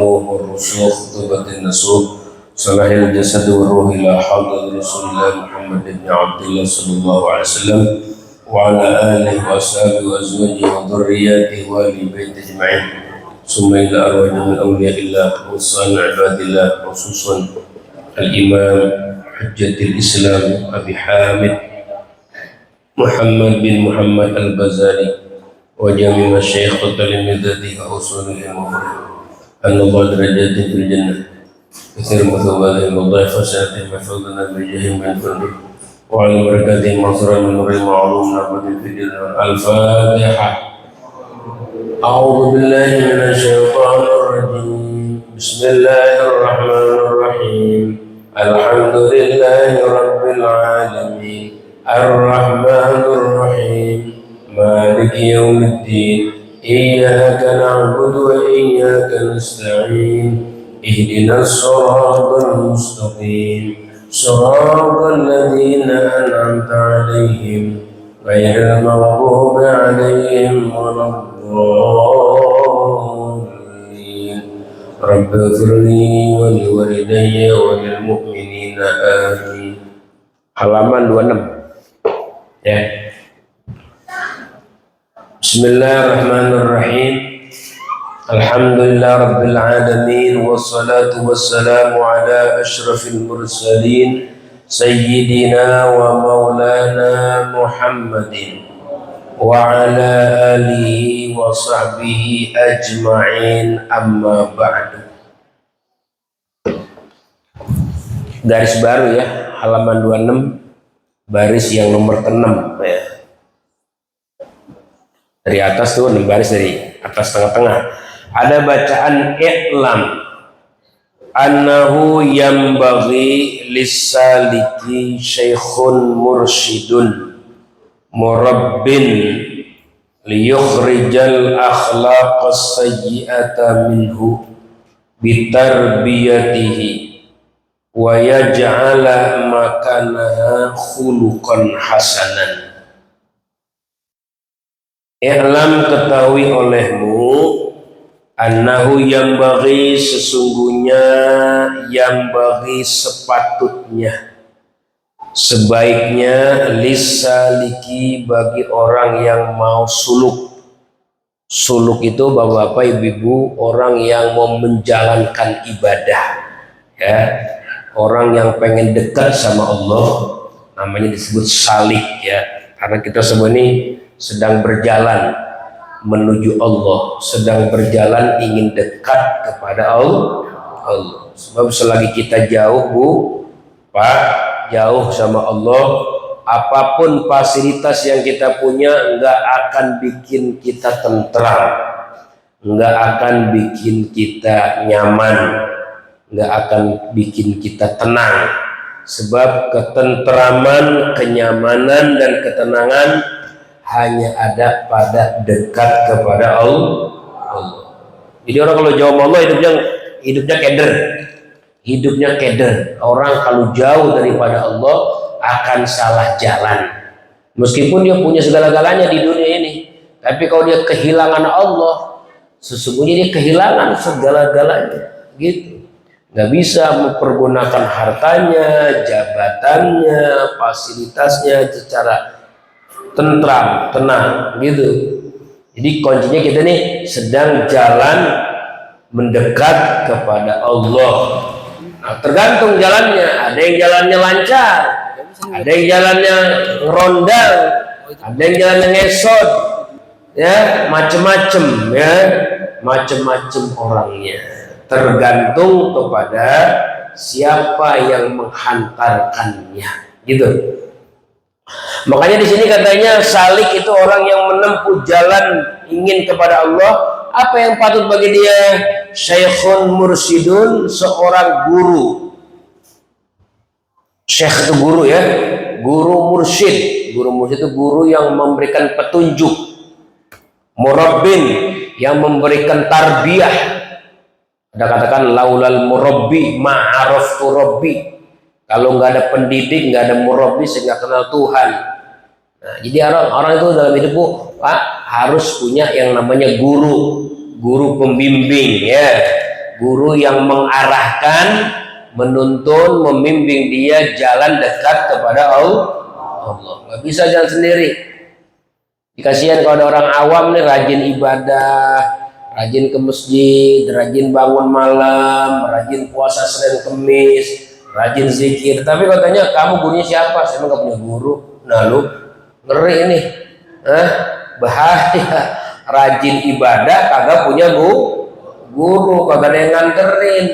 والرسوخ خطبة النسوخ صلاح الجسد والروح إلى حضرة رسول الله محمد بن عبد الله صلى الله عليه وسلم وعلى آله وأصحابه وأزواجه وذرياته وآل بيته أجمعين ثم إلى أرواح من أولياء الله وصالح عباد الله خصوصا الإمام حجة الإسلام أبي حامد محمد بن محمد البزاري وجميع مشايخ وتلامذته وأصولهم أن الله درجات في الجنة كثير مثوباتهم وضعف سنتهم محفوظنا بجهم من فضله وعلى بركاتهم مغفرة من نور معلوم رحمة في الدنيا. الفاتحة. أعوذ بالله من الشيطان الرجيم. بسم الله الرحمن الرحيم. الحمد لله رب العالمين الرحمن الرحيم مالك يوم الدين إياك نعبد وإياك نستعين اهدنا الصراط المستقيم صراط الذين أنعمت عليهم غير المغضوب عليهم ولا الضالين. رب اغفر لي ولوالدي وللمؤمنين آمين. Halaman 26 ya. Bismillahirrahmanirrahim. Alhamdulillah rabbil alamin wassalatu wassalamu ala asyrafil mursalin sayyidina wa maulana Muhammadin wa ala alihi wa sahbihi ajma'in, amma ba'du. Garis baru ya, halaman 26 baris yang nomor ke-6 ya. Dari atas tuh 6 baris, dari atas tengah-tengah ada bacaan i'lam annahu yambaghi lis-saliki syaikhun mursyidun murabbin liyukhrijal akhlaqas sayyi'ata minhu bitarbiyatihi wa yaj'ala makanaha khuluqan hasanan. I'lam, ketahui olehmu, annahu yambaghi, sesungguhnya, yambaghi sepatutnya, sebaiknya, lisaliki, bagi orang yang mau suluk. Suluk itu bapak-bapak ibu-ibu, orang yang mau menjalankan ibadah ya, orang yang pengen dekat sama Allah, namanya disebut salik ya. Karena kita semua ini sedang berjalan menuju Allah, sedang berjalan ingin dekat kepada Allah. Sebab selagi kita jauh Pak, jauh sama Allah, apapun fasilitas yang kita punya nggak akan bikin kita tentram, nggak akan bikin kita nyaman, nggak akan bikin kita tenang. Sebab ketentraman, kenyamanan, dan ketenangan hanya ada pada dekat kepada Allah. Jadi orang kalau jauh sama Allah hidupnya keder. Orang kalau jauh daripada Allah akan salah jalan. Meskipun dia punya segala-galanya di dunia ini, tapi kalau dia kehilangan Allah, sesungguhnya dia kehilangan segala-galanya. Gitu. Nggak bisa mempergunakan hartanya, jabatannya, fasilitasnya secara tentram, tenang gitu. Jadi kuncinya kita nih sedang jalan mendekat kepada Allah. Nah, tergantung jalannya. Ada yang jalannya lancar, ada yang jalannya rondal, ada yang jalannya ngesot, ya macem-macem ya, macem-macem orangnya. Tergantung kepada siapa yang menghantarkannya, gitu. Makanya di sini katanya salik itu orang yang menempuh jalan ingin kepada Allah. Apa yang patut bagi dia? Syaikhun mursyidun, seorang guru. Syekh itu guru ya, guru mursyid. Guru mursyid itu guru yang memberikan petunjuk. Murabbin, yang memberikan tarbiyah. Ada katakan laulal murabbi ma'araftu rabbi. Kalau nggak ada pendidik, nggak ada murabbi, saya nggak kenal Tuhan. Nah, jadi orang itu dalam hidupku Pak harus punya yang namanya guru pembimbing ya, guru yang mengarahkan, menuntun, membimbing dia jalan dekat kepada Allah. Nggak bisa jalan sendiri. Kasihan kalau ada orang awam nih, rajin ibadah, rajin ke masjid, rajin bangun malam, rajin puasa Senin Kemis, rajin zikir, tapi katanya kamu gurunya siapa? Saya nggak punya guru. Nah lu ngeri ini, bahaya. Rajin ibadah kagak punya guru, kagak ada yang nganterin.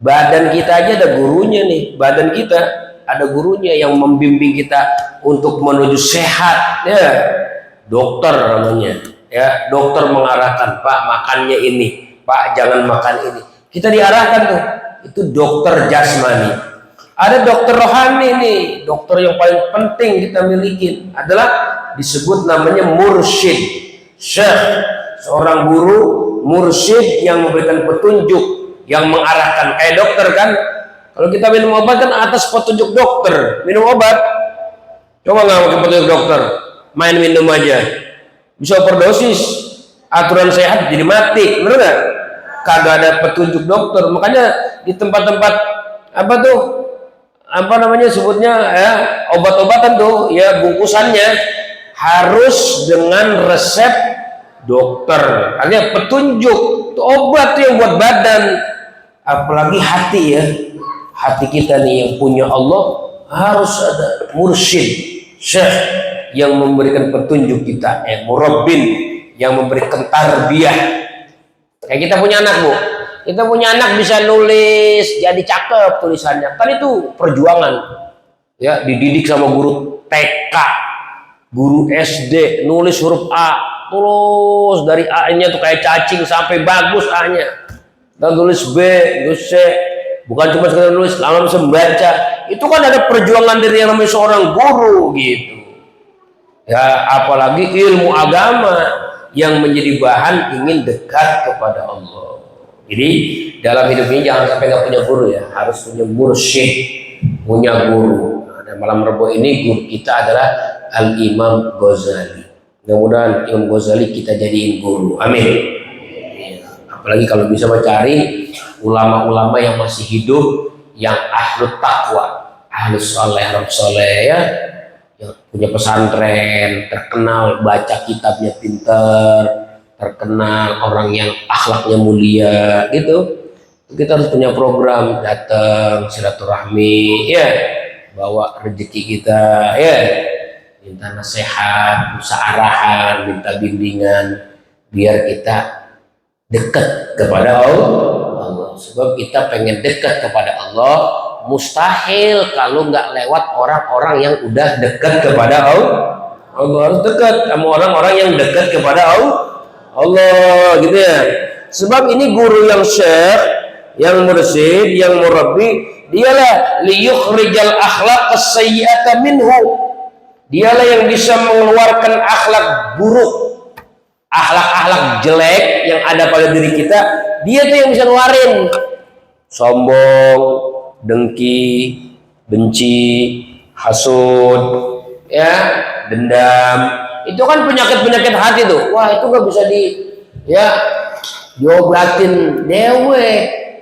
Badan kita aja ada gurunya nih, badan kita ada gurunya yang membimbing kita untuk menuju sehat, ya. Dokter namanya, ya. Dokter mengarahkan, Pak makannya ini, Pak jangan makan ini. Kita diarahkan tuh, itu dokter jasmani. Ada dokter rohani nih, dokter yang paling penting kita miliki adalah disebut namanya mursyid, syekh, seorang guru, mursyid yang memberikan petunjuk, yang mengarahkan. Kayak dokter kan, kalau kita minum obat kan atas petunjuk dokter minum obat. Coba nggak pakai petunjuk dokter, main minum aja bisa overdosis, aturan sehat jadi mati, bener nggak? Kagak ada petunjuk dokter. Makanya di tempat-tempat apa namanya sebutnya, ya, obat-obatan tuh, ya, bungkusannya harus dengan resep dokter, artinya petunjuk. Itu obat tuh yang buat badan, apalagi hati, ya, hati kita nih yang punya Allah harus ada mursyid, syekh yang memberikan petunjuk kita, murabbin yang memberikan tarbiyah. Kayak kita punya anak, Bu, kita punya anak bisa nulis jadi cakep tulisannya, kan itu perjuangan, ya, dididik sama guru TK, guru SD, nulis huruf A terus dari A-nya tuh kayak cacing sampai bagus A-nya, dan tulis B, tulis C, bukan cuma sekedar nulis, lama bisa membaca. Itu kan ada perjuangan dari yang namanya seorang guru gitu, ya. Apalagi ilmu agama yang menjadi bahan ingin dekat kepada Allah. Jadi dalam hidup ini jangan sampai nggak punya guru, ya, harus punya mursyid, punya guru. Nah, dan malam Rabu ini guru kita adalah Al-Imam Ghazali. Mudah-mudahan Imam Ghazali kita jadiin guru, amin. Apalagi kalau bisa mencari ulama-ulama yang masih hidup, yang ahlu taqwa, ahlu soleh, ya, yang punya pesantren, terkenal baca kitabnya pinter, terkenal orang yang akhlaknya mulia, gitu. Kita harus punya program, datang silaturahmi, ya, bawa rezeki kita, ya, minta nasihat, minta arahan, minta bimbingan, biar kita dekat kepada Allah. Sebab kita pengen dekat kepada Allah, mustahil kalau nggak lewat orang-orang yang udah dekat kepada Allah. Harus dekat sama orang-orang yang dekat kepada Allah, gitu ya. Sebab ini guru yang syekh, yang mursyid, yang murabbi, dialah liyukhrijal akhlaq as-sayyi'ata minhu. Dialah yang bisa mengeluarkan akhlak buruk, akhlak-akhlak jelek yang ada pada diri kita. Dia tuh yang bisa ngeluarin sombong, dengki, benci, hasud, ya, dendam. Itu kan penyakit-penyakit hati tuh. Wah, itu nggak bisa diobatin dewe.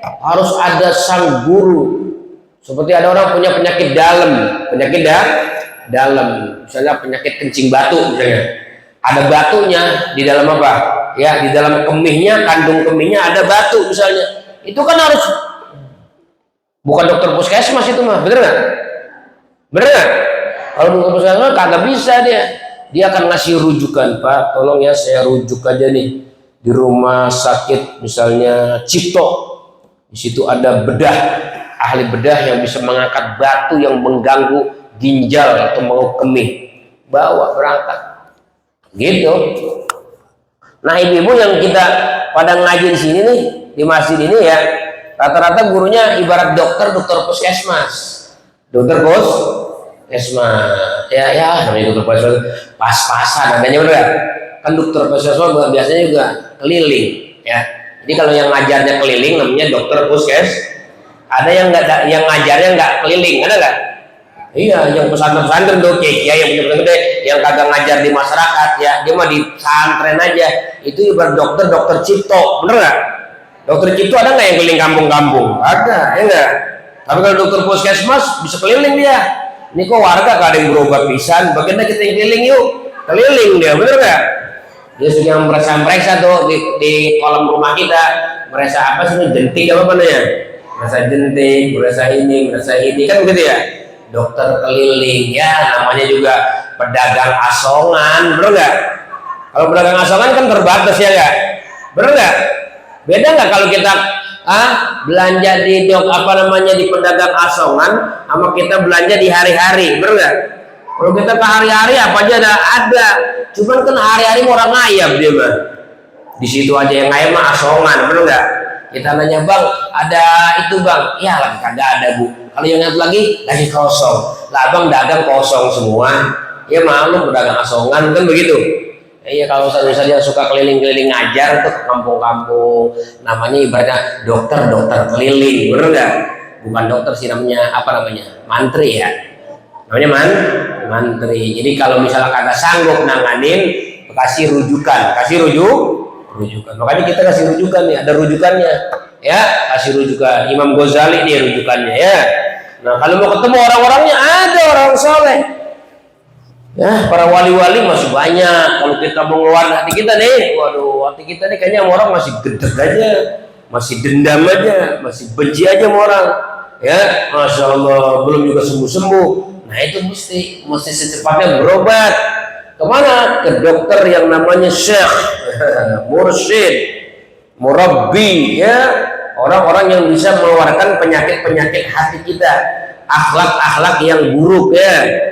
Harus ada sang guru. Seperti ada orang punya penyakit dalam, misalnya penyakit kencing batu, misalnya. Ada batunya di dalam apa? Ya, di dalam kemihnya, kandung kemihnya ada batu misalnya. Itu kan harus, bukan dokter puskesmas itu mah, bener nggak? Kalau dokter puskesmas kagak bisa dia akan ngasih rujukan, Pak, tolong ya saya rujuk aja nih di rumah sakit misalnya Cipto. Di situ ada bedah, ahli bedah yang bisa mengangkat batu yang mengganggu ginjal atau mau kemih, bawa berangkat, gitu. Nah, ibu-ibu yang kita pada ngaji di sini nih, di masjid ini, ya, rata-rata gurunya ibarat dokter puskesmas, ya, namanya dokter puskesmas pas-pasan adanya, udah kan. Dokter puskesmas biasanya juga keliling, ya. Jadi kalau yang ngajarnya keliling namanya dokter puskes. Ada yang ngajarnya nggak keliling, ada nggak? Iya, yang pesantren-pesantren tuh, ya, yang punya pesantren gede, yang kagak ngajar di masyarakat, ya, dia mah di pesantren aja. Itu ibarat dokter Cipto, bener nggak? Dokter itu ada nggak yang keliling kampung-kampung? Ada, ya enggak? Tapi kalau dokter puskesmas bisa keliling dia. Ini kok warga gak ada yang berobat pisan, bagaimana kita yang keliling yuk? Keliling dia, bener nggak? Dia sudah merasa tuh di kolam rumah kita, merasa apa sih, jentik apa namanya? Merasa jentik, merasa ini kan begitu ya? Dokter keliling ya, namanya juga pedagang asongan, bener nggak? Kalau pedagang asongan kan terbatas ya nggak? Bener nggak? Beda nggak kalau kita belanja di di pedagang asongan sama kita belanja di hari-hari, bener nggak? Kalau kita ke hari-hari apa aja ada, cuman kan hari-hari orang ngayap dia mah. Di situ aja yang ngayap mah asongan, bener nggak? Kita nanya bang, ada itu bang? Ya lagi kagak ada bu. Kalau yang satu lagi kosong. Lah bang dagang kosong semua. Ya maklum pedagang asongan kan begitu. Iya kalau misalnya suka keliling-keliling ngajar tuh ke kampung-kampung, namanya ibaratnya dokter keliling, bener nggak? Bukan dokter sih namanya, apa namanya? Mantri ya, namanya mantri. Jadi kalau misalnya kagak sanggup nanganin, kasih rujukan. Makanya kita kasih rujukan nih, ada rujukannya, ya kasih rujukan. Imam Ghazali nih rujukannya ya. Nah kalau mau ketemu orang-orangnya ada orang soleh. Ya, para wali-wali masih banyak. Kalau kita mau ngeluarin hati kita nih, waduh, hati kita nih kayaknya orang masih gedeg aja, masih dendam aja, masih benci aja sama orang. Ya, masya Allah, belum juga sembuh-sembuh. Nah itu mesti secepatnya berobat. Kemana? Ke dokter yang namanya syekh, mursyid, murabbi, ya, orang-orang yang bisa mengeluarkan penyakit-penyakit hati kita, akhlak-akhlak yang buruk ya.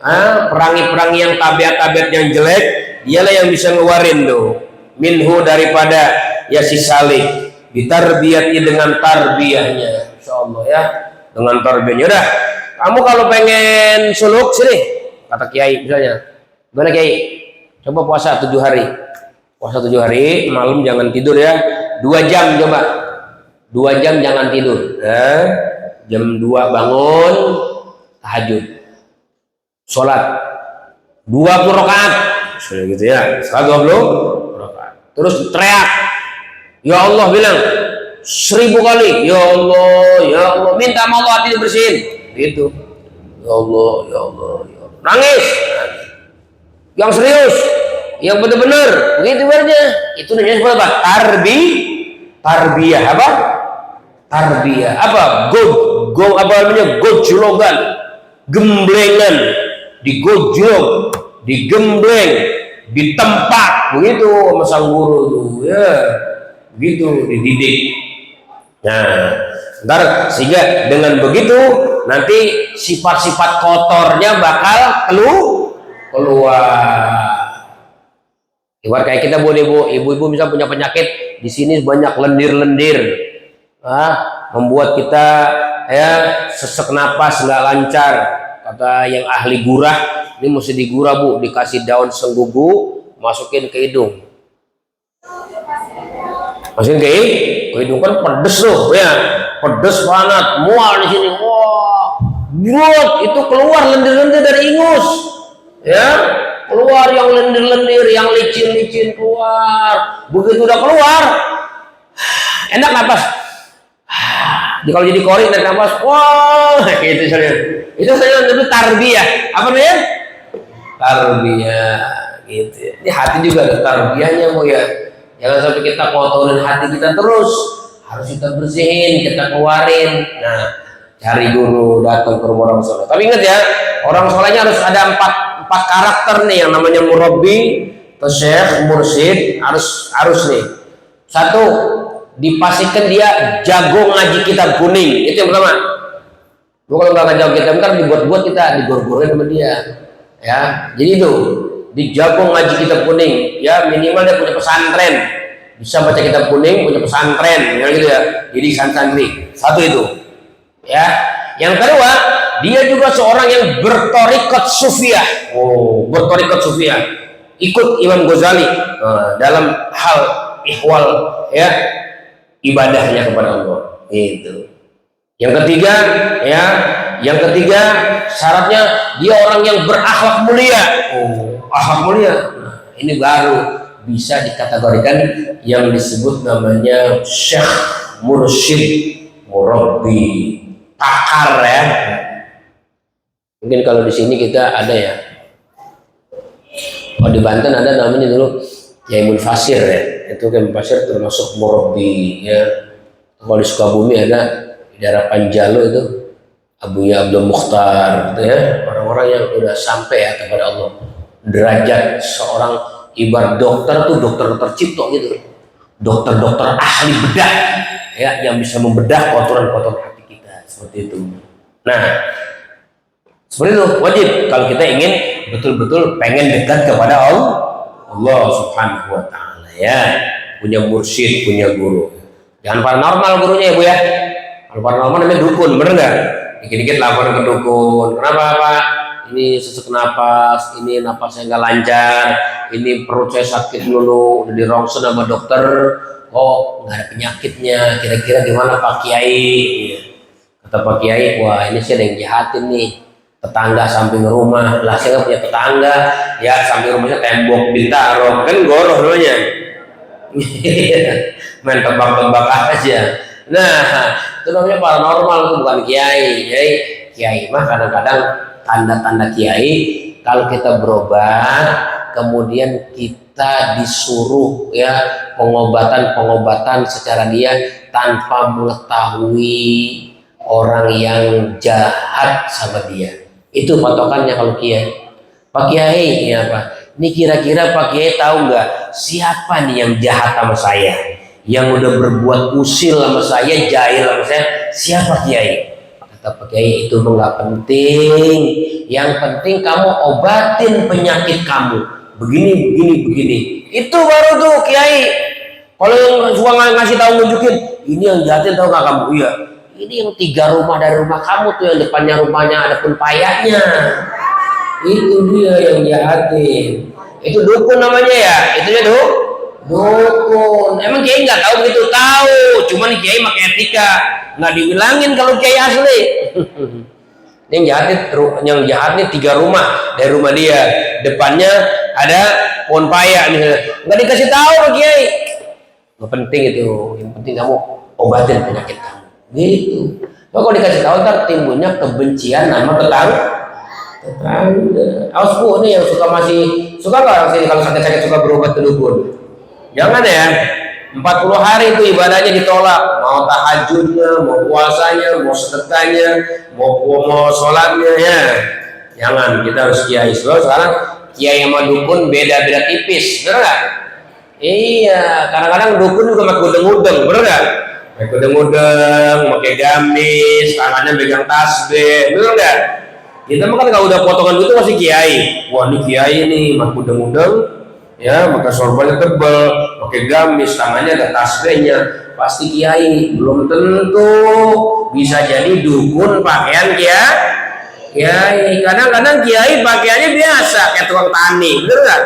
Perangi-perangi yang tabiat-tabiat yang jelek, dialah yang bisa ngeluarin tuh minhu daripada ya si salik, ditarbiyati dengan tarbiyahnya, insyaallah ya, dengan tarbiyahnya. Udah, kamu kalau pengen suluk sini, kata kiai misalnya, gimana kiai? Coba puasa 7 hari, malam jangan tidur ya, 2 jam coba, 2 jam jangan tidur, jam 2 bangun tahajud. Sholat 20 rakaat, sudah gitu ya, 20 rakaat. Terus teriak, ya Allah, bilang 1000 kali, ya Allah, minta sama Allah hati dibersihin, gitu. Ya Allah, ya Allah, ya Allah. Nangis, yang serius, yang benar-benar, begitu aja. Itu namanya apa? Tarbiyah apa? Tarbiyah apa? Apa namanya? Gojlogan, gemblengan. Digojlok, digembleng, ditempak, begitu sama sang guru tuh, ya, begitu dididik. Nah, ntar sehingga dengan begitu nanti sifat-sifat kotornya bakal keluar. Ibarat kayak kita ibu-ibu bisa punya penyakit di sini banyak lendir-lendir, membuat kita ya sesek napas nggak lancar. Kata yang ahli gurah, ini mesti digurah bu, dikasih daun senggugu, masukin ke hidung, hidung kan pedes loh ya, pedes banget, mual di sini, wah, buat itu keluar lendir-lendir dari ingus, ya, keluar yang lendir-lendir, yang licin-licin keluar, begitu udah keluar, enak napas. Kalau jadi kori dan nafas, wah, gitu saja. Itu saya itu tarbiyah. Apa namanya? Tarbiyah, gitu. Ini hati juga ada tarbiyahnya, bu ya. Jangan sampai kita kotorin hati kita terus. Harus kita bersihin, kita keluarin. Nah, cari guru, datang ke rumah orang soleh. Tapi ingat ya, orang solehnya harus ada empat karakter nih, yang namanya murabbi, syekh, mursyid, harus nih. 1. Dipastikan dia jago ngaji kitab kuning, itu yang pertama. Kalau nggak jago kitab, ntar dibuat-buat kita digor-gorin sama dia, ya. Jadi itu dijago ngaji kitab kuning, ya minimal dia punya pesantren, bisa baca kitab kuning, punya pesantren, ya gitu ya. Jadi santri, 1 itu, ya. Yang kedua, dia juga seorang yang bertorikat sufiah. Bertorikat sufiah, ikut Imam Ghazali dalam hal ihwal, ya, ibadahnya kepada Allah. Itu. Yang ketiga, syaratnya dia orang yang berakhlak mulia. Akhlak mulia. Nah, ini baru bisa dikategorikan yang disebut namanya syekh, mursyid, murabbi, pakar ya. Mungkin kalau di sini kita ada ya. Kalau di Banten ada namanya dulu Kiai Munfasir ya. Itu Kiai Munfasir termasuk murabbi ya. Kalau di Sukabumi ada di daerah Panjalu itu Abuya Abdul Mukhtar gitu ya. Orang-orang yang udah sampai ya kepada Allah. Derajat seorang ibarat dokter tuh dokter tercipta gitu, dokter ahli bedah ya, yang bisa membedah kotoran-kotoran hati kita seperti itu. Nah seperti itu wajib kalau kita ingin betul-betul pengen dekat kepada Allah Subhanahu Wa Taala ya, punya mursyid, punya guru. Jangan paranormal gurunya ya Bu ya. Kalau paranormal namanya dukun, bener nggak? Dikit-dikit laporan ke dukun, kenapa Pak? Ini sesak napas, ini napas saya nggak lancar, ini perut saya sakit dulu, udah dirongsen sama dokter, kok nggak ada penyakitnya, kira-kira gimana Pak Kiai? Kata Pak Kiai, wah ini sih ada yang jahatin nih, tetangga samping rumah, lah saya nggak punya tetangga, ya samping rumahnya tembok Bintaro, kan goroh namanya, main tebak-tebak aja. Nah itu namanya paranormal, itu bukan Kiai. Kiai mah kadang-kadang tanda-tanda Kiai kalau kita berobat kemudian kita disuruh ya pengobatan secara dia tanpa mengetahui orang yang jahat sama dia, itu patokannya kalau Kiai. Pak Kiai ya Pak, ini kira-kira Pak Kiai tahu nggak siapa nih yang jahat sama saya, yang udah berbuat usil sama saya, jahil sama saya, siapa Kiai? Kata Pak Kiai, itu nggak penting, yang penting kamu obatin penyakit kamu begini, itu baru tuh Kiai. Kalau yang suka ngasih tahu nunjukin ini yang jahatin, tahu nggak kamu? Iya, ini yang 3 rumah dari rumah kamu tuh, yang depannya rumahnya ada pun payahnya, itu dia yang jahatin. Itu dukun namanya ya, itu ya dukun. Emang Kiai nggak tahu begitu? Tahu, cuman Kiai pakai etika, nggak dibilangin kalau Kiai asli. Yang jahat nih 3 rumah dari rumah dia, depannya ada pohon paya misalnya, nggak dikasih tahu Pak Kiai. Nggak penting itu, yang penting kamu obatin penyakit kamu. Gitu. Kalau dikasih tahu ntar timbulnya kebencian sama tetangga. Awas Bu, nih yang suka nggak sini kalau sakit-sakit suka berobat ke dukun? Jangan ya. 40 hari itu ibadahnya ditolak, mau tahajudnya, mau puasanya, mau sedekahnya, mau sholatnya ya. Jangan, kita harus Kiai. Sekarang Kiai sama dukun beda-beda tipis, bener nggak? Iya, kadang-kadang dukun juga pakai udeng-udeng, bener nggak? Pakai udeng-udeng, pakai gamis, tangannya pegang tasbih, bener nggak? Kita mah kan kalau udah potongan itu masih Kiai. Wah ini Kiai nih, pakai udeng-udeng, ya, pakai sorbannya tebal, pakai gamis, tangannya ada tasbihnya, pasti Kiai. Belum tentu, bisa jadi dukun pakaian Kiai. Kadang-kadang Kiai pakaiannya biasa kayak tukang tani, bener nggak?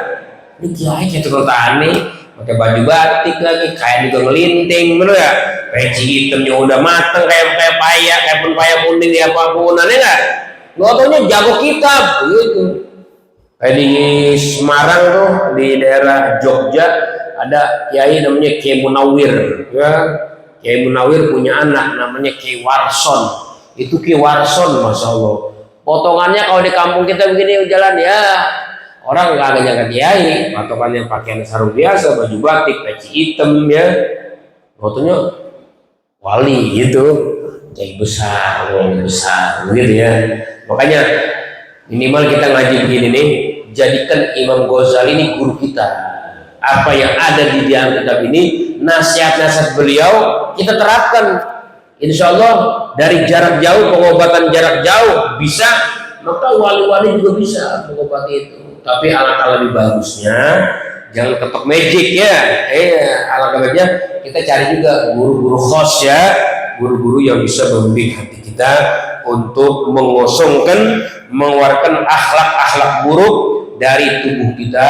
Ini Kiai kayak tukang tani, pakai baju batik lagi, kayak juga ngelinting, bener nggak? Peci hitamnya udah mateng kayak paya, kayak pun paya kuning ya apapun, aneh nggak? Nggak taunya jago kitab, gitu. Kayak di Semarang tuh, di daerah Jogja ada Kiai namanya Kiai Munawir ya. Kiai Munawir punya anak namanya Kiai Warson. Itu Kiai Warson, Masya Allah, potongannya kalau di kampung kita begini jalan ya, orang nggak ada jaga Kiai, potongannya pakaian sarung biasa, baju batik, peci hitam ya, fotonya wali gitu, Kiai besar, wali besar gitu ya. Makanya minimal kita ngaji begini nih, jadikan Imam Ghazali ini guru kita. Apa yang ada di dalam kitab ini, nasihat-nasihat beliau kita terapkan. Insya Allah dari jarak jauh, pengobatan jarak jauh bisa, maka wali-wali juga bisa mengobati itu. Tapi alangkah lebih bagusnya jangan ketok magic ya. Alangkah bagusnya kita cari juga guru-guru khos ya, guru-guru yang bisa membimbing hati kita untuk mengosongkan, mengeluarkan akhlak-akhlak buruk dari tubuh kita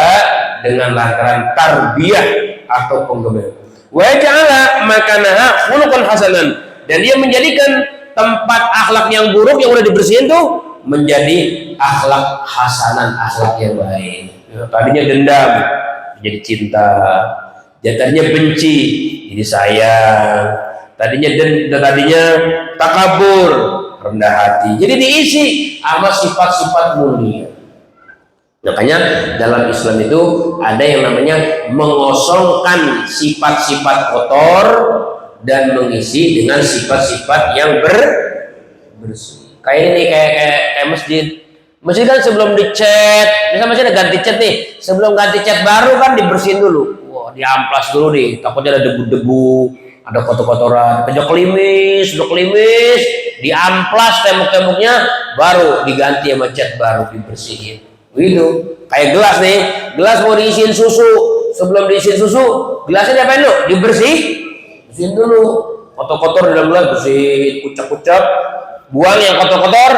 dengan lantaran tarbiyah atau pengembangan. Wa ja'ala makanaha khuluqan hasanan, dan dia menjadikan tempat akhlak yang buruk yang udah dibersihin tuh menjadi akhlak hasanan, akhlak yang baik. Tadinya dendam, jadi cinta. Tadinya benci jadi sayang. Tadinya takabur, rendah hati. Jadi diisi sama sifat-sifat mulia. Makanya dalam Islam itu ada yang namanya mengosongkan sifat-sifat kotor dan mengisi dengan sifat-sifat yang bersih. Kayak ini kayak masjid. Masjid kan sebelum dicat, misalnya masjid ada ganti cat nih. Sebelum ganti cat baru kan dibersihin dulu. Wah, diamplas dulu nih. Takutnya ada debu-debu, ada kotor-kotoran. Udah klimis, diamplas tembok-temboknya, baru diganti sama cat baru dibersihin. Begitu. Kayak gelas nih, gelas mau diisiin susu. Sebelum diisiin susu, gelasnya diapain dulu? Bersihin dulu. Kotor-kotor dalam gelas bersihin, kucap-kucap. Buang yang kotor-kotor,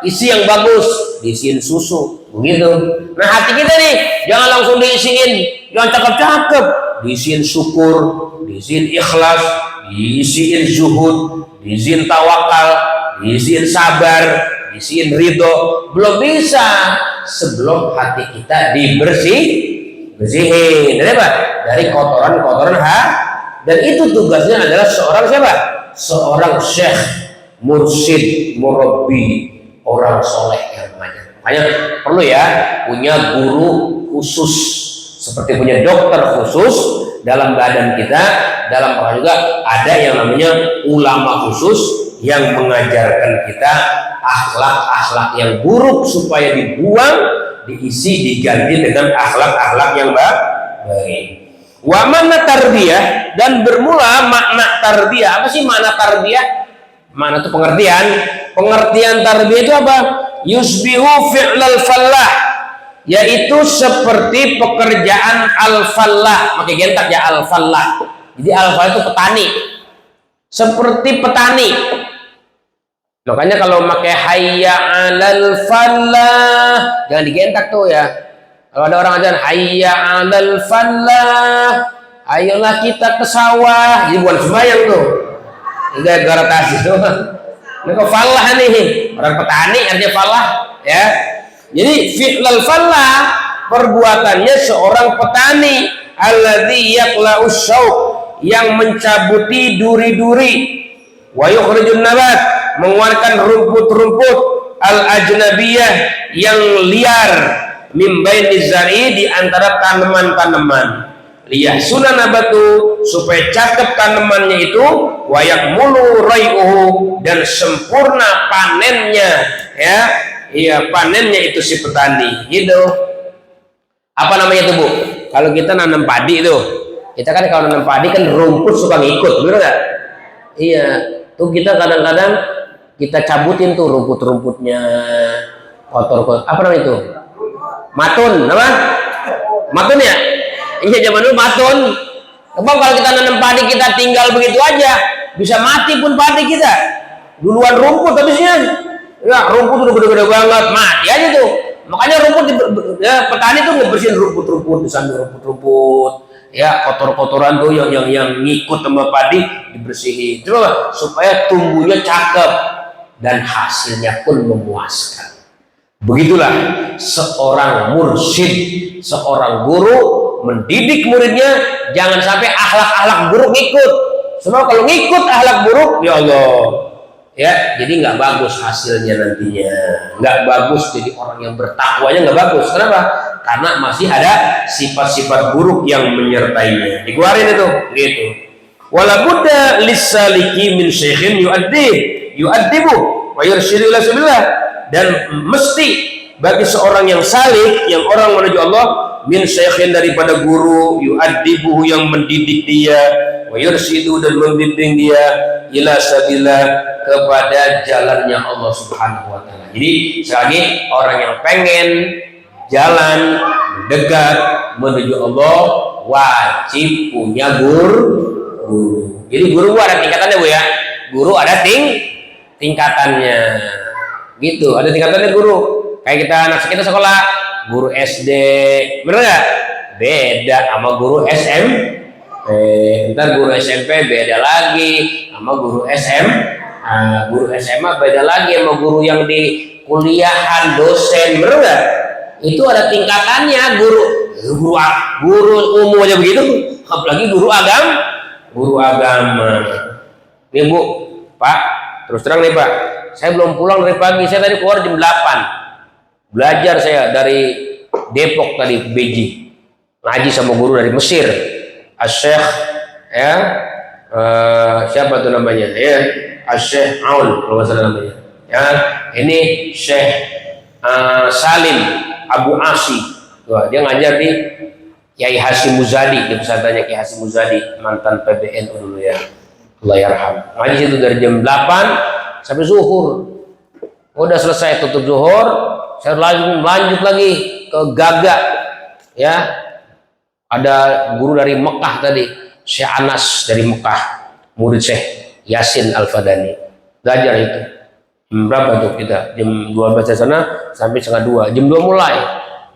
isi yang bagus, diisiin susu. Begitu. Nah, hati kita nih, jangan langsung diisiin, jangan cakep-cakep. Diisiin syukur, diisiin ikhlas, diisiin zuhud, diisiin tawakal, diisiin sabar, diisiin ridho. Belum bisa sebelum hati kita bersihin dari apa? Dari kotoran-kotoran dan itu tugasnya adalah seorang siapa? Seorang syekh, mursyid, murabbi, orang soleh yang mengajar. Makanya perlu ya punya guru khusus, seperti punya dokter khusus dalam badan kita. Dalam orang juga ada yang namanya ulama khusus yang mengajarkan kita akhlak-akhlak yang buruk supaya dibuang, diisi, diganti dengan akhlak-akhlak yang baik. Wa makna tarbiyah, dan bermula makna tarbiyah. Apa sih makna tarbiyah? Makna itu pengertian. Pengertian tarbiyah itu apa? Yusbihu fi'lal fallah, yaitu seperti pekerjaan al-fallah. Pakai gentak ya, al-fallah. Jadi al-fallah itu petani. Seperti petani. Makanya kalau pakai hayya 'alal fallah jangan digentak tuh ya. Kalau ada orang azan hayya 'alal fallah, ayolah kita ke sawah, jadi bukan sembahyang tuh. Enggak garatasi tuh. Ini kok fallah nih, orang petani artinya fallah ya. Jadi fi'lal fallah perbuatannya seorang petani, alladzi yaqla'us syauq, yang mencabuti duri-duri, wa yukhrijun nabat, mengeluarkan rumput-rumput, al-ajnabiyah, yang liar, min bainiz zari, di antara tanaman-tanaman, liyahsuna nabatu, supaya cakep tanamannya itu, wa yakmulu rai'uhu, dan sempurna panennya ya. Iya, panennya itu si petani gitu. Apa namanya itu, Bu? Kalau kita nanam padi itu, kita kan kalau nanam padi kan rumput suka ngikut, bener nggak? Iya, tuh kita kadang-kadang kita cabutin tuh rumput-rumputnya, kotor-kotor. Apa namanya itu? Matun, apa? Matun ya? Iya, zaman dulu matun. Sebab kalau kita nanam padi kita tinggal begitu aja, bisa mati pun padi kita. Duluan rumput habisnya. Ya, rumput udah gede-gede banget, mati aja tuh. Makanya rumput ya, petani tuh ngebersihin rumput-rumput, di samping rumput-rumput. Ya, kotor-kotoran tuh yang ngikut sama padi dibersihin. Coba supaya tumbuhnya cakep dan hasilnya pun memuaskan. Begitulah seorang mursyid, seorang guru mendidik muridnya, jangan sampai akhlak-akhlak buruk ngikut. Sebab kalau ngikut akhlak buruk, ya Allah, ya jadi nggak bagus hasilnya nantinya, nggak bagus. Jadi orang yang bertakwanya nggak bagus. Kenapa? Karena masih ada sifat-sifat buruk yang menyertainya. Dikeluarin itu, gitu. Wala budda lis-saliki min syekhin yu'addibu wa yurshidu ila sabilillah, dan mesti bagi seorang yang salik, yang orang menuju Allah, min syekhin, daripada guru, yu'addibuhu, yang mendidik dia, wa yurshidu, dan membimbing dia, ila sabilillah, kepada jalannya Allah Subhanahu wa taala. Jadi sekali orang yang pengen jalan dekat menuju Allah wajib punya guru. Jadi guru ada tingkatannya, Bu ya. Guru ada tingkatannya. Gitu, ada tingkatannya guru. Kayak anak kita sekolah, guru SD, bener nggak? Beda sama guru SMP. Ntar guru SMP beda lagi sama guru guru SMA beda lagi sama guru yang di kuliahan, dosen, bener nggak? Itu ada tingkatannya guru. Guru umum aja begitu, apalagi guru agama. Nih Bu, Pak, terus terang nih Pak, saya belum pulang dari pagi, saya tadi keluar jam 8. Belajar saya dari Depok tadi, Beji. Ngaji sama guru dari Mesir, Syekh ya, siapa tuh namanya? Ya, Syekh Aun kalau nggak salah namanya. Ya, ini Syekh Salim Abu Asi. Wah, dia ngajar di Kiai Hasyim Muzadi, di pesantrennya Kiai Hasyim Muzadi, mantan PBNU dulu ya. Allah yarham. Ngaji situ dari jam 8 sampai zuhur. Udah selesai tutup zuhur, saya lanjut lagi ke Gaga. Ya. Ada guru dari Mekah tadi, Syekh Anas dari Mekah, murid Syekh Yasin Al-Fadani. Belajar itu. Berapa tuh kita? Jam 12 dari sana sampai setengah 2. Jam 2 mulai.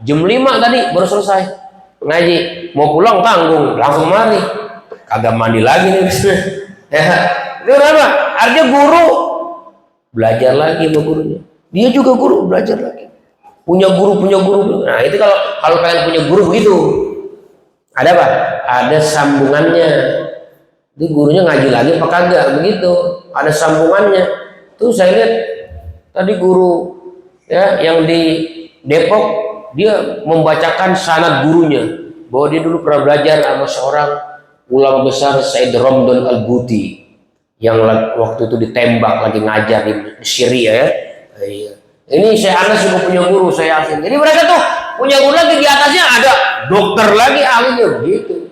Jam 5 tadi baru selesai ngaji. Mau pulang tanggung, langsung mari. Kagak mandi lagi nih. Ya. Itu apa? Artinya guru belajar lagi sama gurunya. Dia juga guru belajar lagi. Punya guru. Nah, itu kalau pengen punya guru begitu. Ada apa? Ada sambungannya. Itu gurunya ngaji lagi apa kagak begitu. Ada sambungannya. Tuh saya lihat tadi guru ya yang di Depok, dia membacakan sanad gurunya bahwa dia dulu pernah belajar sama seorang ulama besar, Said Ramdan Al-Buti, yang waktu itu ditembak lagi ngajar di Syria ya. Ini saya Anas juga punya guru, saya Yasin. Jadi mereka tuh punya guru lagi, di atasnya ada dokter lagi, ahlinya begitu.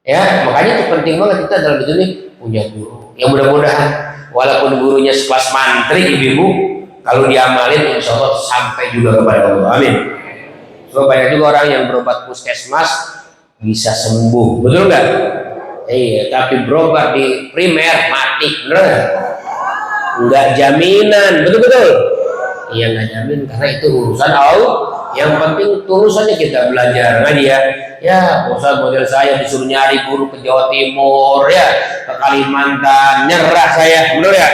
Ya, makanya itu penting banget kita dalam hidup ini punya guru. Ya mudah-mudahan walaupun gurunya sekelas mantri ibu-ibu, kalau diamalin insya Allah sampai juga kepada Allah. Amin. So banyak juga orang yang berobat puskesmas bisa sembuh, betul nggak? Iya, tapi berobat di primer mati, bener? Nggak jaminan, betul-betul. Iya nggak jamin, karena itu urusan Allah. Yang penting tulusannya kita belajar ngaji ya. Ya, Ustaz model saya disuruh nyari guru ke Jawa Timur ya, ke Kalimantan, nyerah saya, bener ya?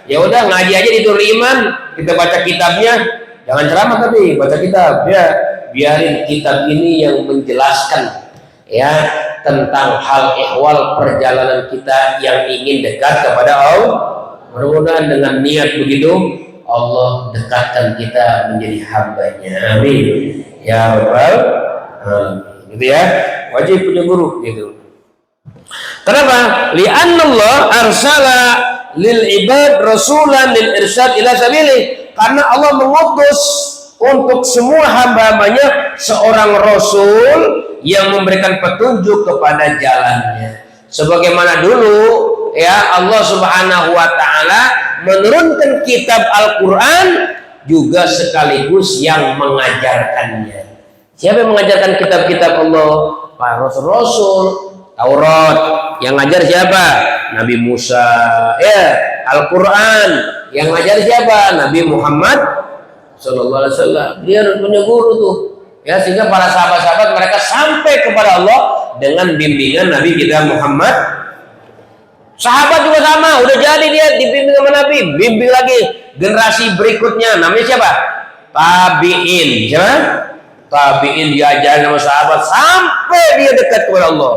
Ya udah ngaji aja di Turiman, kita baca kitabnya, jangan ceramah tapi baca kitab ya. Biarin kitab ini yang menjelaskan ya tentang hal ihwal perjalanan kita yang ingin dekat kepada Allah. Mudah-mudahan dengan niat begitu Allah dekatkan kita menjadi hambanya. Amin. Ya Rabbal alamin. Gitu ya. Wajib punya guru gitu. Kenapa? Li'anna Allah arsala lil ibad rasulan lil irsyad ila sabili. Karena Allah mengutus untuk semua hamba-hambanya seorang rasul yang memberikan petunjuk kepada jalannya. Sebagaimana dulu ya Allah Subhanahu wa taala menurunkan kitab Al-Qur'an juga sekaligus yang mengajarkannya. Siapa yang mengajarkan kitab-kitab Allah? Para rasul-rasul. Taurat yang ngajar siapa? Nabi Musa. Ya, Al-Qur'an yang ngajar siapa? Nabi Muhammad sallallahu alaihi wasallam. Dia punya guru tuh. Ya, sehingga para sahabat-sahabat mereka sampai kepada Allah dengan bimbingan Nabi kita Muhammad. Sahabat juga sama, udah jadi dia dibimbing sama Nabi, bimbing lagi generasi berikutnya, namanya siapa? Tabi'in. Siapa? Tabi'in diajarin sama sahabat sampai dia dekat kepada Allah.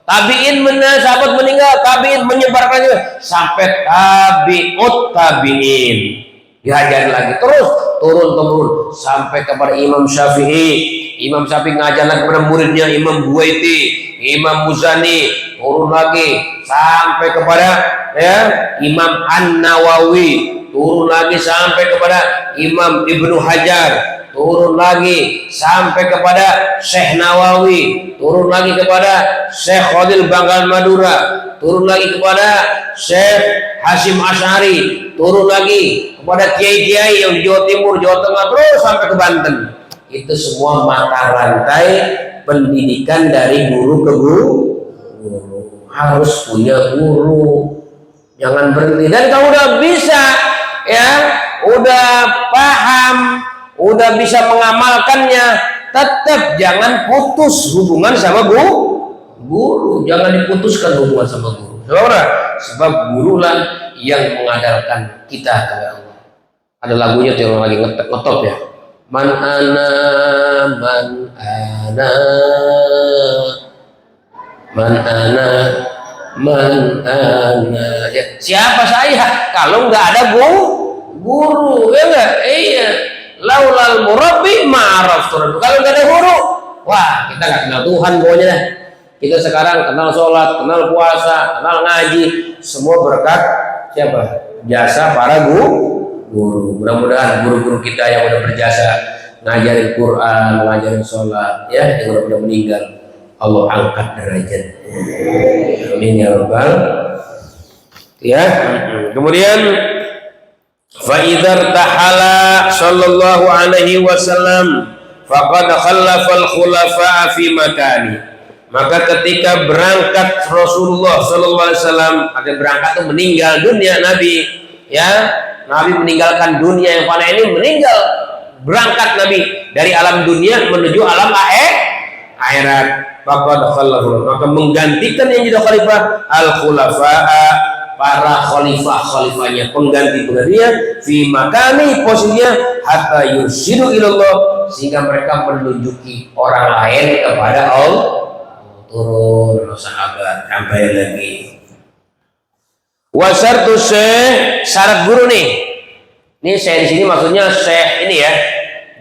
Tabi'in sahabat meninggal, tabi'in menyebarkan sampai tabi'ut tabi'in. Diajarin lagi terus turun sampai kepada Imam Syafi'i. Imam Syafi'i ngajarkan kepada muridnya Imam Buaiti, Imam Muzani, turun lagi sampai kepada ya Imam An-Nawawi, turun lagi sampai kepada Imam Ibnu Hajar, turun lagi sampai kepada Syekh Nawawi, turun lagi kepada Syekh Khalil Banggal Madura, turun lagi kepada Syekh Hasyim Asy'ari, turun lagi kepada kiai-kiai yang di Jawa Timur, Jawa Tengah, terus sampai ke Banten. Itu semua mata rantai pendidikan dari guru ke guru. Harus punya guru, jangan berhenti. Dan kalau udah bisa ya, udah paham, udah bisa mengamalkannya, tetap jangan putus hubungan sama guru. Jangan diputuskan hubungan sama guru. Sebab gurulah yang mengadarkan kita kepada Allah. Ada lagunya tuh yang lagi ngetop ya. Man ana, man ana, man ana, man ana. Ya, siapa saya kalau nggak ada guru, ya nggak? Iya. Laulal murabbi ma'araf turab. Kalau nggak ada guru, wah kita nggak kenal Tuhan pokoknya dah. Kita sekarang kenal sholat, kenal puasa, kenal ngaji, semua berkat siapa? Jasa para guru. Mudah-mudahan guru-guru kita yang udah berjasa ngajarin Quran, ngajarin sholat, ya, yang udah meninggal, Allah angkat derajat. Amin ya rabbal. Ya. Kemudian fa'idhar tahala sallallahu alaihi wasallam faqad khallafal khulafa'a fi makani. Maka ketika berangkat Rasulullah sallallahu alaihi wasallam, ada berangkat itu meninggal dunia Nabi, ya. Nabi meninggalkan dunia yang fana ini, meninggal, berangkat Nabi dari alam dunia menuju alam akhirat. Faqad khallafal, maka menggantikan yang jadi khalifah al-khulafa'a, para khalifahnya, pengganti-penggantinya, fi makani, posisinya, hatta yursidu ilallah, sehingga mereka menunjuki orang lain kepada Allah. Turun sahabat sampai lagi. Wasartu syekh, syarat guru nih. Ini saya di sini maksudnya syekh ini ya,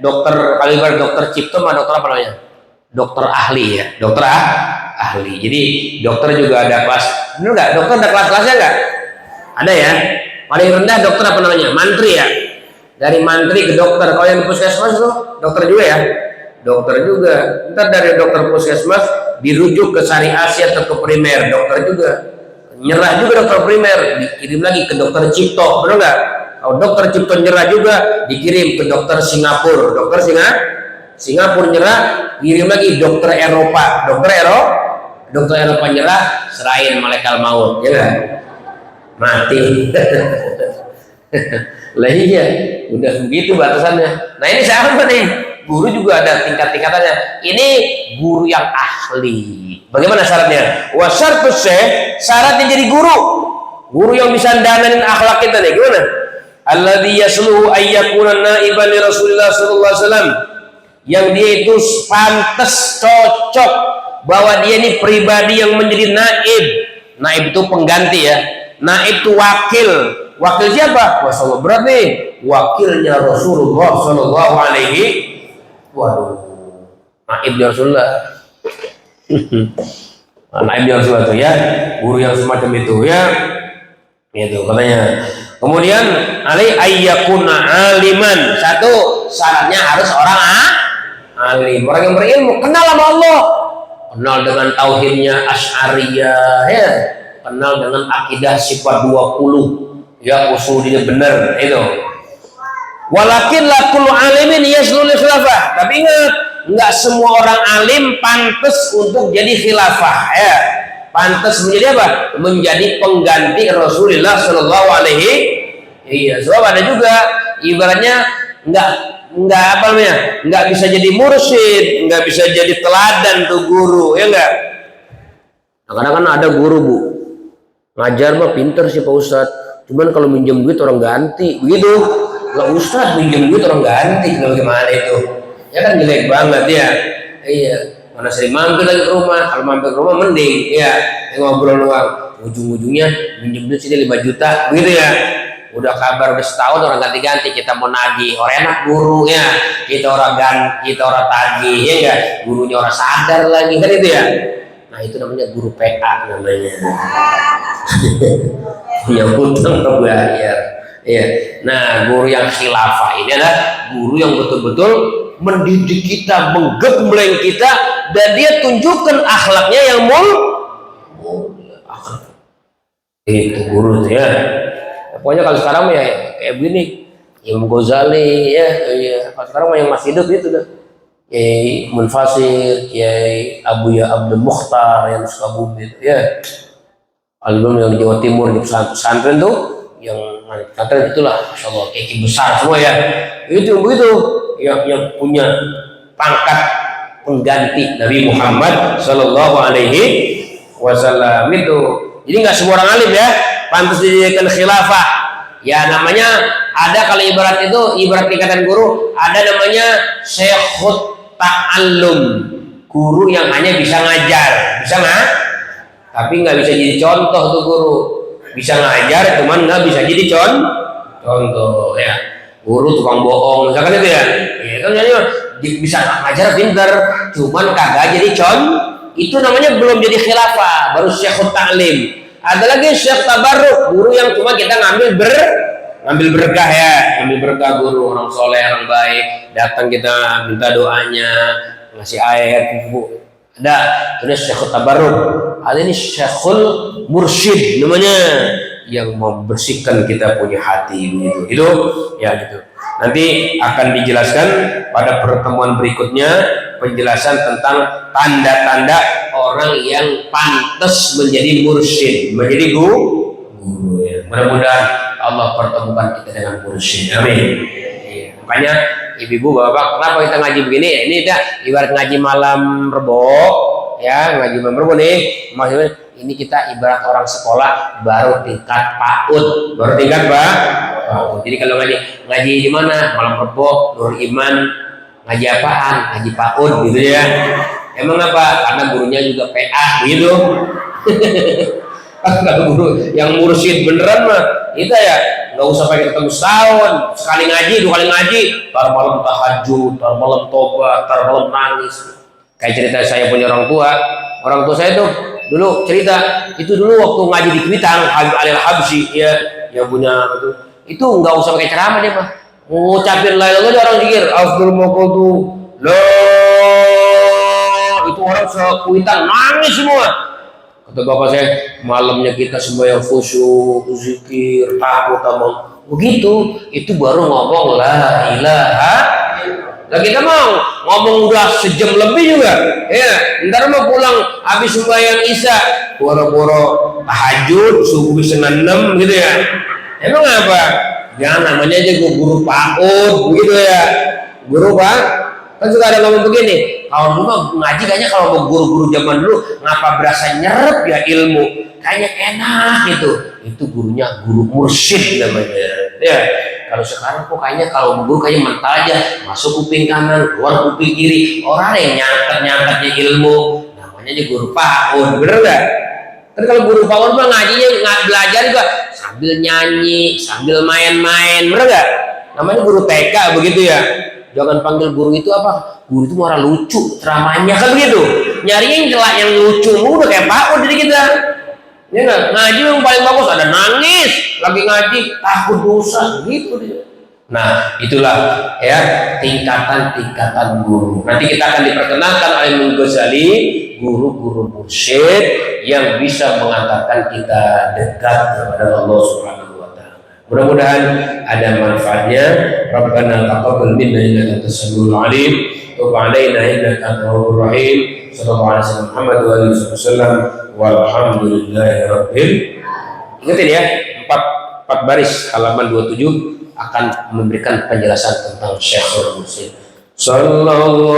dokter kaliber, dokter Cipto sama dokter apa namanya? Dokter ahli ya, dokter ahli. Jadi dokter juga ada kelas, benar nggak? Dokter ada kelas-kelasnya nggak? Ada ya. Paling rendah dokter apa namanya? Mantri ya. Dari mantri ke dokter. Kalau yang di puskesmas itu dokter juga ya. Dokter juga. Ntar dari dokter puskesmas dirujuk ke Sari Asia atau ke primer, dokter juga. Nyerah juga dokter primer, dikirim lagi ke dokter Cipto, benar nggak? Kalau dokter Cipto nyerah juga, dikirim ke dokter Singapura. Dokter Singapura nyerah, kirim lagi dokter Eropa. Dokter Eropa nyerah, serahin malaikat maut, ya kan? Mati. Lah iya, udah begitu batasannya. Nah ini sama nih, guru juga ada tingkat-tingkatannya. Ini guru yang ahli. Bagaimana syaratnya? Wasyartus syekh, syaratnya jadi guru yang bisa dananin akhlak kita nih. Gimana? Alladzi yasluhu ayyakuna naiban li Rasulillah sallallahu alaihi wasallam. Yang dia itu pantas, cocok, bahwa dia ini pribadi yang menjadi naib. Naib itu pengganti ya. Naib itu wakil. Wakil siapa? Rasulullah. Berarti wakilnya Rasulullah sallallahu alaihi. Waduh. Naibnya Rasulullah. Naibnya Rasulullah itu ya. Guru yang semacam itu ya. Itu katanya. Kemudian alai ayyakuna aliman. Satu, syaratnya harus orang alim, orang yang berilmu, kenal sama Allah, kenal dengan tauhidnya Asy'ariyah ya, kenal dengan akidah sifat 20 ya, usulnya benar itu. Walakin la kullu alimin yaslul khilafah. Tapi ingat, enggak semua orang alim pantas untuk jadi khilafah ya. Pantas menjadi apa? Menjadi pengganti Rasulullah sallallahu alaihi. Iya, sebab ada juga ibaratnya enggak apa namanya, enggak bisa jadi mursyid, enggak bisa jadi teladan tuh guru, ya enggak? Kadang-kadang kan ada guru bu, ngajar mah pinter sih Pak Ustadz, cuman kalau minjem duit orang ganti, begitu. Lah Ustadz minjem duit orang ganti, bagaimana itu? Ya kan jelek banget ya. Iya, mana sering mampir lagi ke rumah, kalau mampir ke rumah mending, ya ngobrol doang. Ujung-ujungnya minjem duit sini 5 juta, begitu ya. Udah kabar udah setahun orang ganti-ganti, kita mau nagih, orang enak gurunya, kita orang tagih ya enggak, gurunya orang sadar lagi kan itu ya. Nah itu namanya guru PA namanya. Punya hutang terbayar. Ya. Nah guru yang khilafah ini adalah guru yang betul-betul mendidik kita, menggembleng kita, dan dia tunjukkan akhlaknya yang mulia. Itu guru ya. Pokoknya kalau sekarang ya kayak begini, Imam Ghazali ya, kalau sekarang yang masih hidup itu dah, Kiai Munfasir, Kiai Abuya Abdul Mukhtar yang Sukabumi itu ya, album yang di Jawa Timur di pesantren tuh, yang pesantren itulah, masya Allah, Kiai besar semua ya, itu begitu, yang punya pangkat pengganti Nabi Muhammad Sallallahu Alaihi Wasallam itu. Jadi nggak semua orang alim ya pantas dijadikan khilafah. Ya namanya ada kalau ibarat itu, ibarat tingkatan guru, ada namanya syekhut ta'allum, guru yang hanya bisa ngajar, bisa nggak? Tapi nggak bisa jadi contoh tuh guru, bisa ngajar, cuman nggak bisa jadi contoh ya. Guru tukang bohong, misalkan itu ya, ya kan jadi bisa ngajar pinter, cuman kagak jadi itu namanya belum jadi khilafah, baru syekhut ta'lim. Ada lagi syekh tabarruk, guru yang cuma kita ngambil berkah ya, ngambil berkah guru, orang soleh, orang baik, datang kita minta doanya, ngasih ayat, bu. Ada, terus syekhut tabarruk. Ada ini syekhul mursyid namanya, yang membersihkan kita punya hati begitu. Itu ya gitu. Nanti akan dijelaskan pada pertemuan berikutnya penjelasan tentang tanda-tanda orang yang pantas menjadi mursyid, menjadi guru ya. Mudah-mudahan Allah pertemukan kita dengan mursyid. Amin. Ya, makanya ibu-ibu, bapak, kenapa kita ngaji begini ya? Ini udah ibarat ngaji malam Rebo ya, ngaji malam Rebo nih. Maksudnya ini kita ibarat orang sekolah baru tingkat PAUD, baru tingkat PAUD. Jadi kalau ngaji di mana? Malam Rebo, Nur Iman, ngaji apaan? Ngaji PAUD gitu ya. Emang apa? Karena gurunya juga PA gitu. Kalau guru yang mursyid beneran mah kita ya nggak usah pakai ketemu setahun, sekali ngaji, 2 kali ngaji, tar malam tahajud, tar malam tobat, tar malam nangis. Kayak cerita saya punya orang tua saya tuh dulu cerita, itu dulu waktu ngaji di Kuitang, Habib Alil Habsyi ya, yang punya itu nggak usah pakai ceramah dia mah, ngucapin la ilaha illallah orang zikir, afdal maqadu la, itu orang se-Kuitang nangis semua. Kata bapak saya, malamnya kita semua yang khusyuk, zikir, takut sama begitu, itu baru ngomong la ilaha. Nah kita mau ngomong udah sejam lebih juga, ya. Ntar mau pulang habis sembahyang isya, boro-boro tahajud subuh setengah 6 gitu ya. Emang apa? Ya namanya aja guru PAUD begitu ya. Guru Pak, kan suka ada ngomong begini. Kalau dulu ngaji kayaknya kalau mau guru-guru zaman dulu ngapa berasa nyerep ya ilmu, kayaknya enak gitu. Itu gurunya guru mursyid namanya. Ya. Kalau sekarang kok kayaknya kalau guru kayaknya mental aja, masuk kuping kanan, keluar kuping kiri, orang yang nyangkatnya ilmu, namanya aja guru PAUD, bener nggak? Kan kalau guru PAUD mah ngajinya nggak belajar juga sambil nyanyi, sambil main-main, bener nggak? Namanya guru TK begitu ya. Jangan panggil guru itu apa? Guru itu marah lucu, ceramahnya kan begitu. Nyarinya yang celak yang lucu, udah kayak PAUD jadi kita. Ya nggak? Ngaji yang paling bagus ada nangis, lagi ngaji takut dosa gitu dia. Nah itulah ya tingkatan guru. Nanti kita akan diperkenalkan oleh Imam Ghazali, guru-guru mursyid yang bisa mengantarkan kita dekat kepada Allah Subhanahu wa Ta'ala. Mudah-mudahan ada manfaatnya. Rabbana taqabbal minna innaka antas samiul alim wa tub alaina innaka antal tawwabur rahim. Sallallahu alaihi wasallam Muhammad wa alihi wasallam. Walhamdulillahirabbil. Ingatin ya, 4 baris halaman 27 akan memberikan penjelasan tentang Syekhul Mursyid. Sallallahu